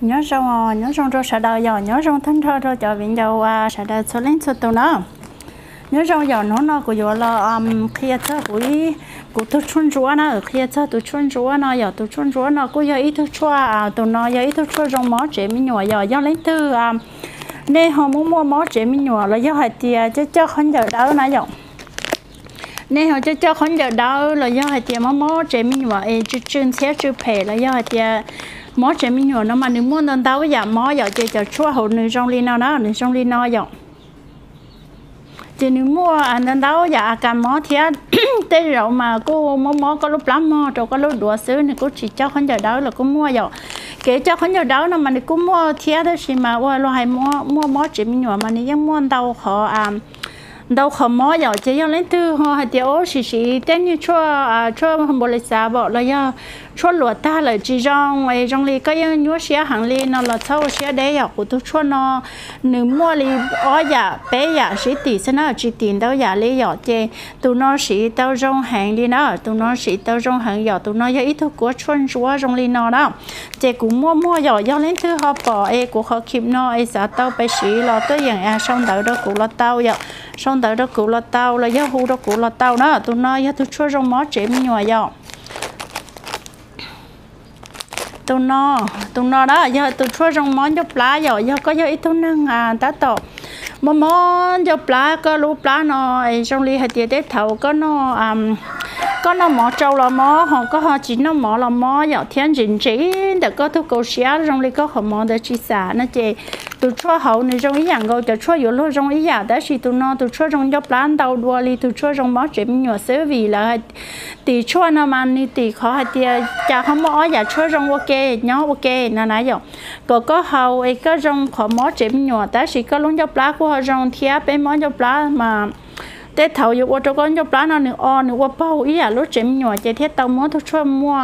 nhớ rong cho sợ đời giờ nhớ rong thân thơ cho cho viện dầu sợ đời số lên số tàu nó nhớ rong giờ nó của giờ là khi cho của tôi chun chúa nó khi cho tôi chun chúa nó giờ tôi chun chúa nó cũng giờ ít tôi chua tụi nó giờ ít tôi chua rong mó trẻ mình nhỏ giờ lấy từ nên họ muốn mua mó trẻ mình nhỏ là do hai tia cho không giờ đỡ nãy giờ nên họ cho không giờ đỡ là do hai tia mó trẻ mình nhỏ chuyên xe chuyên phe là do hai tia mó trẻ mình nhỏ nó mà nếu muốn đơn tao giờ mó giờ chơi cho chua hậu nữ trong ly nào đó nữ trong ly nào giờ chỉ nếu mua anh đơn tao giờ cầm mó thì tê rượu mà cô mó có lúc lắm mó rồi có lúc đùa xứ này cô chỉ cho không giờ đỡ là cô mua giờ kể cho không giờ đỡ nó mà cô mua thì đó chỉ mà ôi lo hay mua mó trẻ mình nhỏ mà nếu muốn tao họ đâu không mó giờ chỉ cho lấy từ họ hay tiêu xì tên như cho không bỏ lại xa bỏ là do cho lúa ta là chỉ trong ly cái nhúa xía hàng ly nó là sau xía đấy à của tôi cho nó nếu mua ly ở nhà bé nhà sĩ tỷ sẽ nó chỉ tiền đâu nhà ly giờ chơi tụi nó sĩ tao trong hàng ly nó tụi nó sĩ tao trong hàng giờ tụi nó giờ ít thôi của chuan chúa trong ly nó đó chơi cũng mua giờ do lấy từ họ bỏ của họ kìm nó xã tao bé sĩ là tới dạng xong đợi đó cũng là tao giờ xong đợi đó cũng là tao là do hu đó cũng là tao đó tụi nó giờ tôi cho trong mó trẻ mình nhỏ giờ tụi nó đó giờ tụi cho trong món cho lá giờ có giờ ít tụi nâng tá tổ món cho lá có lú lá nó trong ly hạt tiệt thầu có nó mỏ trâu là mỏ họ có họ chỉ nó mỏ là mỏ giờ thiên chính trị để có thuốc cầu xía trong ly có họ mỏ để chi xả nó chỉ tụi cho hậu này trong ý dạng gọi cho cho yếu luôn trong ý dạng đó chỉ tụi cho trong cho plan đầu đua ly tụi cho trong mỏ chém nhỏ xứ vì là tỷ cho nó mà ni tỷ khó hạt tiệt chả không mỏ giờ cho trong ok nhó ok nó nãy giờ có hậu ấy có trong khó mỏ chém nhỏ đó chỉ có luôn cho plan của họ trong thia bên mỏ cho plan mà tết thầuอยู่ว่าจะก้อนยบล้านเอาหนึ่งหนึ่งว่าเป้าอีอ่ะรถเจ็มหน่วยเจเทียตมอทุกช่วงมั่ว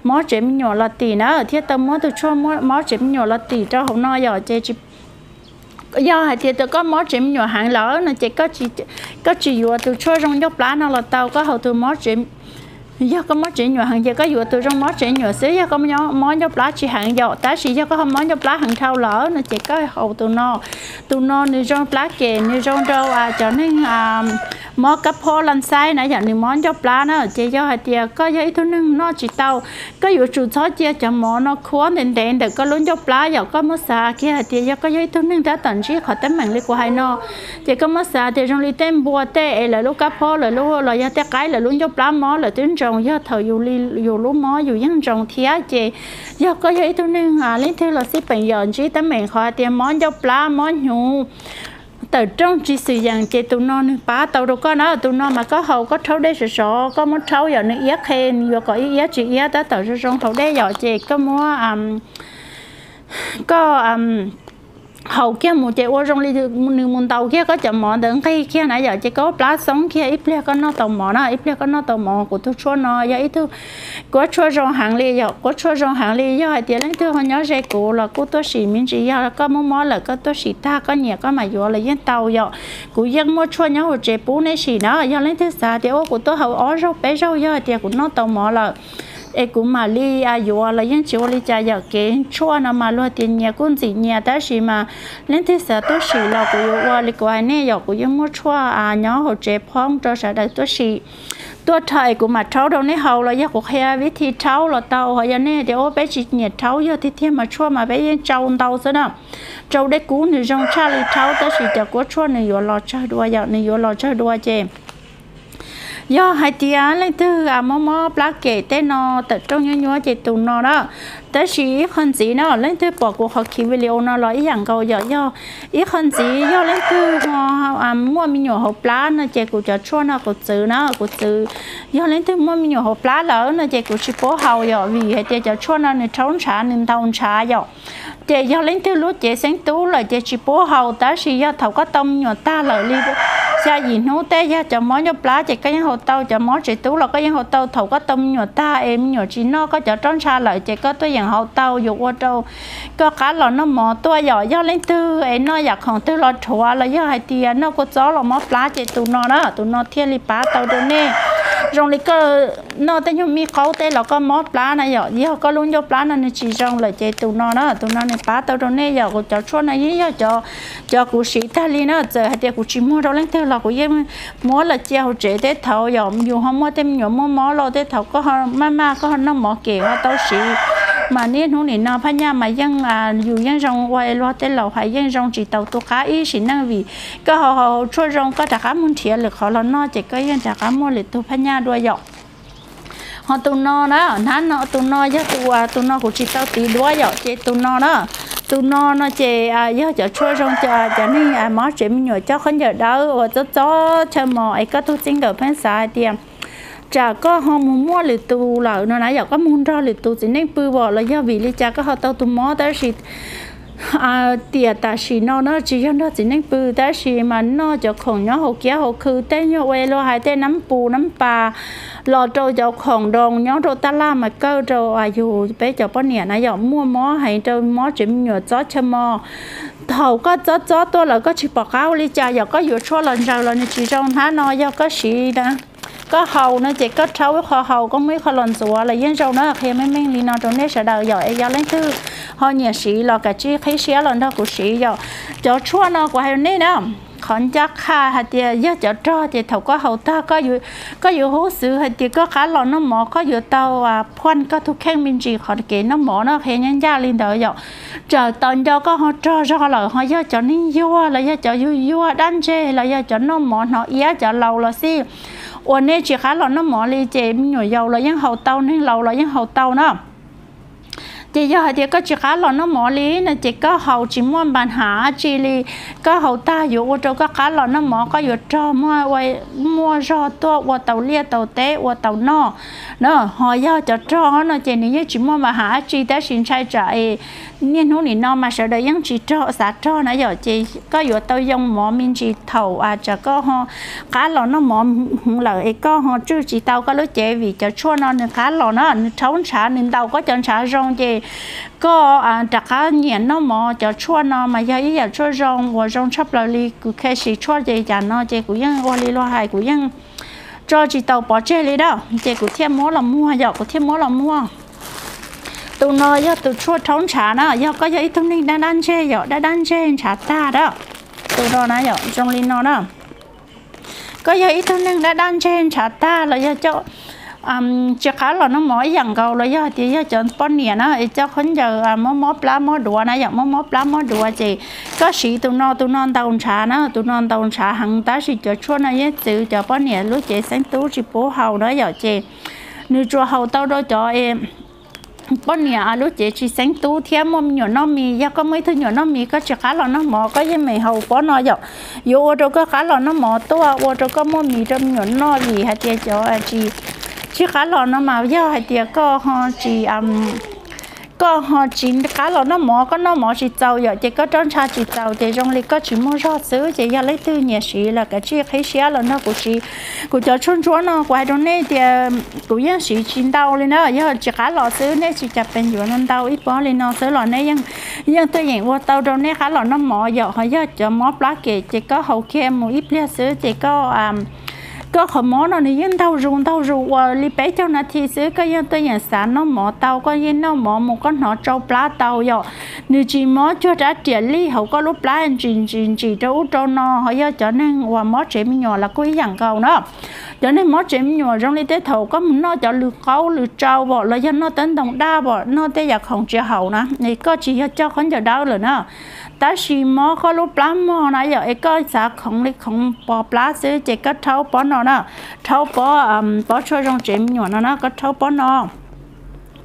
มอเจ็มหน่วยละตีนะเทียตมอทุกช่วงมอเจ็มหน่วยละตีเจ้าของน้อยอ่ะเจจิdo hai thì tôi có món chém nhỏ hàng lỡ nó chỉ có chỉ vừa từ cho trong dốc lá nó là tao có hậu từ món chém do có món chém nhỏ hàng giờ có vừa từ trong món chém nhỏ xíu do có món dốc lá chỉ hàng dọ tá chỉ do có món dốc lá hàng thau lỡ nó chỉ có hậu từ nó như trong lá kề như trong rau cho nên món cà phô lăn sai nãy giờ những món dốc lá nó chỉ do hai thì có giấy thứนึงnó chỉ tao có vừa chủ số chia cho món nó khó đèn để có lớn dốc lá giờ có món xà kia hai thì do có giấy thứนึงđã tận chỉ khỏi tấm mảng lấy của hai nó chỉ có món xà thì trong ly tem bùa tê là lúc cà phô là lúc là do té cái là lớn dốc lá món là tuyến trồng do thời dù lúc món dù dân trồng thì chỉ do có giấy thứนึงlấy theo là xí bệnh giờ chỉ tấm mảng khỏi thì món dốc lá món nhũ từ trong chỉ sử dụng chế tụi nó phá tàu đâu có nó tụi nó mà có hậu có thấu đây sợ có mất thấu giờ nó yết khen vừa có yết chỉ yết tới tàu trong thấu đây giờ chế có mua có hậu kia một chế ô trong ly nửa một tàu kia có chậm mỏ đừng cây kia nãy giờ chế có lá sống kia ít lia có nó tàu mỏ nó ít lia có nó tàu mỏ của tôi cho nó giờ ít thứ có cho trong hàng ly giờ có cho trong hàng ly giờ hai tiền lấy thứ họ nhớ dây cổ là cô tôi xỉ miếng chỉ giờ có mỏ là có tôi xỉ ta có nhẹ có mà vừa là dân tàu giờ của dân mua cho nhau chế bún này xỉ nó giờ lấy thứ xa thì ô của tôi hậu ó rau bé rau giờ tiền của nó tàu mỏ là cũng mà li vừa là những chỗ li cha giờ cái chua nó mà lo tiền nhà cũng gì nhà ta chỉ mà lên thế sao tôi chỉ là của vừa li của này giờ của những mua chua nhỏ hồ chế phong cho sẽ được tôi thầy của mà cháu đâu này hầu là giờ của he với thì cháu là tàu họ giờ này thì ô bé chỉ nhà cháu giờ thì thêm mà chua mà bé cháu tàu thế nào cháu đấy cũ thì trong cha li cháu ta chỉ cho của chua này vừa lo chơi đua giờ này vừa lo chơi đua chè do hai tia lấy từ mò plá kể tên nó tập trong nhỏ chỉ tụi nó đó tới chỉ hơn gì nó lấy từ bỏ của họ kỹ video nó nói dạng câu do ít hơn gì do lấy từ mua mình nhỏ hộp lá nó chỉ của cho nó của chữ do lấy từ mua mình nhỏ hộp lá lỡ nó chỉ của chỉ bố hậu giờ vì hai tia cho nó nên trốn trả nên tàu trả giờ chỉ do lấy từ lúc chỉ sáng tú là chỉ bố hậu tới chỉ do thầu có tông nhỏ ta lợi đi xa gì nó té ra cho món cho lá chỉ cái hồ tàu cho món chỉ tú là cái hồ tàu thầu có tông nhỏ ta em nhỏ chỉ nó có cho trốn xa lợi chỉ có tôi hồ tàu dù qua đâu có cả là nó mò tôi giỏi do lên tư ấy nó giặc hàng tư lo chùa là do hai tiền nó có gió là mót lá chỉ tụi nó đó tụi nó thiên li phá tàu đâu nè rong lý có nó tên nhung mi câu tên là có mót lá này giờ giờ có luôn cho lá này chỉ rong là chơi tụi nó này phá tao trong này giờ của cháu chuột này giờ cho cụ sĩ ta đi nó giờ hay để cụ chỉ mua đâu lên theo là cụ em mua là treo chế để thầu giờ dùng không mua thêm nhiều mua lo để thầu có mama có nó mỏ kẹo tao sĩ mà nên hôm nay nó phải nhà mà dân dù dân rong quay lo tên lẩu hay dân rong chỉ tàu tôi khá ý chỉ năng vì có họ chuột rong có trả muốn thiệt lực họ là nó chỉ có dân trả mua lịch tôi phải nhà đuôi dọc họ tụi nó đó nó tụi nó chứ tụi nó cũng chỉ tao tí đuôi dọc chỉ tụi nó chỉ giờ cho chuột rong cho nên mỏ chuyện nhiều cho không giờ đâu và cho mỏ ấy có tôi chính được phải xài tiền chả có họ mua lịch tu là nó nãy giờ có muốn ra lịch tu chỉ nên bự bỏ là do vì lý cha có họ tao tu mỏ đó thì tiệt ta chỉ nó chỉ cho nó chỉ nên bự đó thì mà nó cho khổng nhớ hậu kia hậu khứ tên nhớ quay lo hai tên nắm bù nắm bà lò trâu cho khổng đồng nhớ trâu ta la mà câu trâu dù bé cho bao nhiêu nãy giờ mua mỏ hay trâu mỏ chỉ nhớ chó châm mỏ thầu có chó tôi là có chỉ bỏ cáo lý cha giờ có vừa cho lần rồi là chỉ trong tháng nó giờ có gì đó có hầu nó chỉ có trâu kho hầu có mấy kho lon sủa là dân rau nó khi mấy mình đi nó trong đấy sẽ đào giỏi giờ lấy thứ họ nhiều sĩ là cả chi thấy xé lần đó của sĩ giờ cho chua nó của hai này đó còn chắc khá hạt tiền giờ cho thì thầu có hầu ta cóอยู่hố xử hạt tiền có khá lon nó mỏ cóอยู่tàu phun có thuốc khen mình chỉ khỏi cái nó mỏ nó khi nhân gia lên đó giờ chờ tận cho có họ cho là họ giờ cho nên vua là giờ cho vua đan chê là giờ cho nó mỏ nó ý cho lâu là xíวันนี้chỉ khá là nó mỏ li chế nhỏ dầu là những hậu tàu nên lâu là những hậu tàu đó chỉ giờ thì có chỉ khá là nó mỏ li là chỉ có hậu chỉ muốn bàn há chỉ li có hậu taอยู่chỗ có khá là nó mỏ cóอยู่cho mua rau to qua tàu lia tàu té qua tàu nọ nó họ giờ cho nó chỉ này chỉ muốn mà há chỉ đã xin sai chạy nên hôm nay nó mà sợ đấy những chỉ cho xã cho nãy giờ chỉ cóอยู่tàu dùng mỏ mình chỉ thầu cho có họ khá là nó mỏ lợi có họ chưa chỉ tàu có lối chế vì cho chua nó khá là nó trống xả nên tàu có chân xả rong gì có trả khá nhẹ nó mỏ cho chua nó mà giờ ý giờ chua rong và rong sắp lại đi cứ khai sĩ chua gì chả nó chỉ cũng những qua đi lo hại cũng những cho chỉ tàu bỏ chơi đi đâu chỉ cũng thêm mỏ là mua giờ cũng thêm mỏ là mua tụi nó giờ tụi chua trống trà nó giờ có giờ ít thông tin đã đan chơi trà ta đó tụi nó nói giờ trong linh nó đó có giờ ít thông tin đã đan chơi trà ta là giờ cho chỉ khá là nó mỗi dần cầu là giờ thì giờ chọn con nè nó cho con giờ mó plá mó đùa này giờ mó plá mó đùa gì có sĩ tụi nó tàu trà nó tụi nó tàu trà hàng ta sĩ cho chua này giờ tự cho con nè lúc chị sáng tú chỉ bố hầu đó giờ chị nếu cho hầu tao đó cho em bọn nhà lúc chị chỉ sáng tú thêm một nhỏ nó mì giờ có mấy thứ nhỏ nó mì có chỉ khá là nó mò có với mì hầu có nó dọc vô rồi có khá là nó mò to vô rồi có một mì trong nhỏ nó gì hạt tiền cho chị chỉ khá là nó mà giờ hạt tiền có họ chỉ khá là nó mò chỉ giàu giờ chỉ có tròn trà chỉ giàu thì trong này có chỉ mua rau sữa chỉ giờ lấy từ nhà sĩ là cái chi thấy xé là nó của cho chôn nó quay trong này thì của dân sĩ chín đau lên đó giờ chỉ khá là sữa này chỉ chặt bên dưới nó đau ít bó lên nó sữa là này dân tôi nhận qua tàu trong này khá là nó mò giờ họ giờ cho mó lá kì chỉ có hậu kem một ít lia sữa chỉ có họ mỏ nó này dân tàu rù li bé cho nó thì xứ có dân tôi nhận sản nó mỏ tàu có dân nó mỏ một con họ trâu plá tàu giờ nếu chỉ mỏ cho trả tiền li họ có lúc plá anh chỉ trâu nó họ giờ cho nên qua mỏ chế mình nhỏ là quý dạng cầu đó cho nên mỏ chế mình nhỏ trong li tế thầu có nó cho lừa khâu lừa trâu bỏ là dân nó tấn đồng đa bỏ nó tế giặc không chịu hậu nữa này có chỉ cho con giờ đau rồi nữa ta chỉ mỏ có lúc plá mỏ nãy giờ có xã không bỏ plá xứ chỉ có thâu bỏ nó nè thâu bỏ cho trong chuyện nhỏ nó có thâu bỏ nó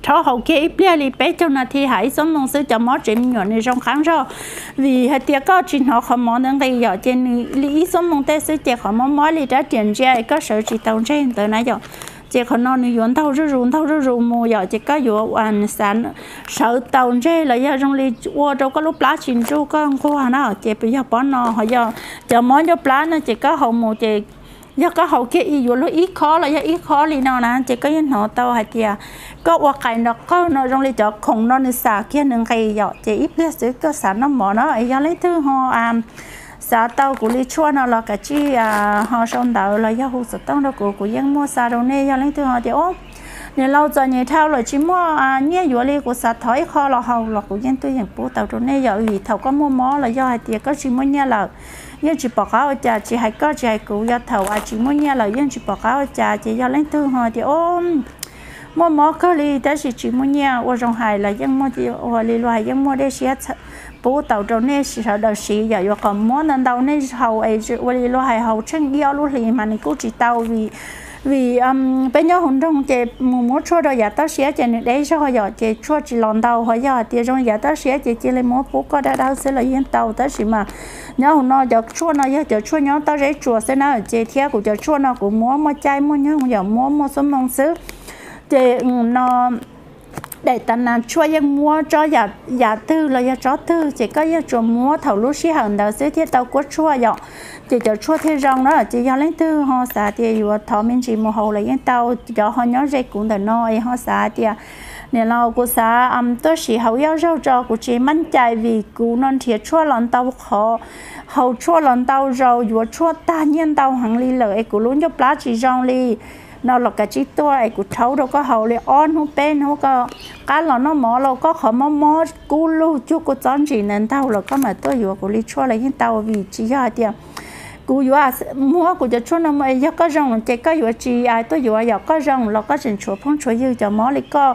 thâu hậu kia ít li bé cho nó thì hãy sống mong xứ cho mỏ chuyện nhỏ này trong kháng rồi vì hãy tiết có chuyện họ không mỏ đến đây giờ trên lý sống mong tết xứ chỉ họ mỏ li trả tiền ra có sự chỉ tàu trên từ nãy giờ chỉ còn nó nuôi thâu rú mua giờ chỉ có vụ sản sợ tàu trên là do trong ly qua đâu có lúc lá chín chú có hoa nó chỉ bây giờ bỏ nó họ giờ chờ món cho lá nó chỉ có hậu mùa chỉ giờ có hậu kia vụ nó ít khó là do ít khó li nào nè chỉ có những họ tàu hay tiệt có qua cái nó có nó trong ly chợ khổng nó xả kia nương cây giờ chỉ ít biết sự có sản nó mỏ nó giờ lấy thứ họ xã tàu của lý chua nó là cái chi họ xong tàu là do hụt tông đó của dân mua xã đâu nè do lấy từ họ thì ốm nên lâu giờ nhảy thao là chỉ mua nhẹ dũa li của xã thỏi kho là hầu là của dân tôi dân bố tàu đâu nè giờ vì thầu có mua mó là do hai tiệt có chỉ mua nhẹ là dân chỉ bỏ áo trà chỉ hay có chỉ hay cụ do thầu chỉ mua nhẹ là dân chỉ bỏ áo trà chỉ do lấy từ họ thì ốm mua mó có li đó chỉ mua nhẹ ở trong hải là dân mua thì ở li loài dân mua để xé bố tàu đâu nè sợ đời xì giờ còn mua nên đâu nè hầu ấy ở li loài hầu chân yêu luôn thì mà này cũng chỉ tàu vì bây giờ hôm trong chị mua chua rồi giờ tao xé chị đấy sao giờ chị chua chỉ lòn tàu hỏi giờ thì trong giờ tao xé chị lấy mua bố có đã đâu sẽ là yên tàu tao chỉ mà nhớ hôm nó giờ chua nó giờ chua nhớ tao rễ chua sẽ nó chị theo của giờ chua nó cũng mua chai mua nhớ giờ mua số mông xứ chị nó để tận là chua yang mua cho giả tư là giả chó tư chỉ có giả chua mua thầu lúc xí hàng đầu sẽ thiết tàu quất chua vậy chỉ cho chua thế rong đó chỉ do lấy tư họ xả thì vừa thọ mình chỉ một hậu là những tàu cho họ nhớ dây cũng được nói họ xả thì nên là cô xả tôi chỉ hậu yêu rau cho cô chỉมั่นใจ vì cô non thiệt chua lần tàu họ hậu chua lần tàu rau vừa chua ta nhiên tàu hàng ly lợi cô luôn cho plá chỉ rong ly nó là cái chiếc tua ấy của cháu đâu có hậu lại on không bên không có cái là nó mỏ lâu có khó mỏ cú lu chú cô chọn gì nên tao là có mà tôi vừa của lý chua là những tao vì chỉ ra tiền cú vừa mua của chua nó mới giờ có rong chỉ có vừa chỉ ai tôi vừa giờ có rong là có chuyện chua phong chua dư cho mỏ lại có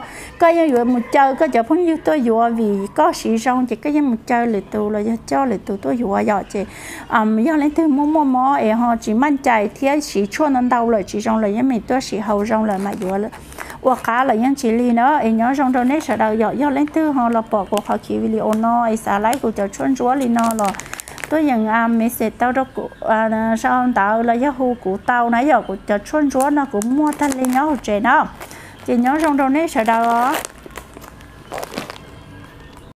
vừa một chơi có chua phong dư tôi vừa vì có sĩ rong chỉ có một chơi lại tụ là cho lại tụ tôi vừa giờ chỉ giờ lấy thứ mua ấy họ chỉมั่นใจ thì sĩ chua nó đau rồi chỉ rong là những mình tôi sĩ hậu rong là mà vừa và cá là những chỉ li nữa ấy nhớ rong đâu nấy sợ đầu giờ lấy thứ họ là bỏ của họ chỉ video nó ấy xả lấy của chua chúa li nó là tôi nhận mấy sẽ tao đó của sao tao là giáo hữu của tao nãy giờ của chua chúa nó cũng mua thanh li nhớ trẻ nó chỉ nhớ rong đâu nấy sợ đầu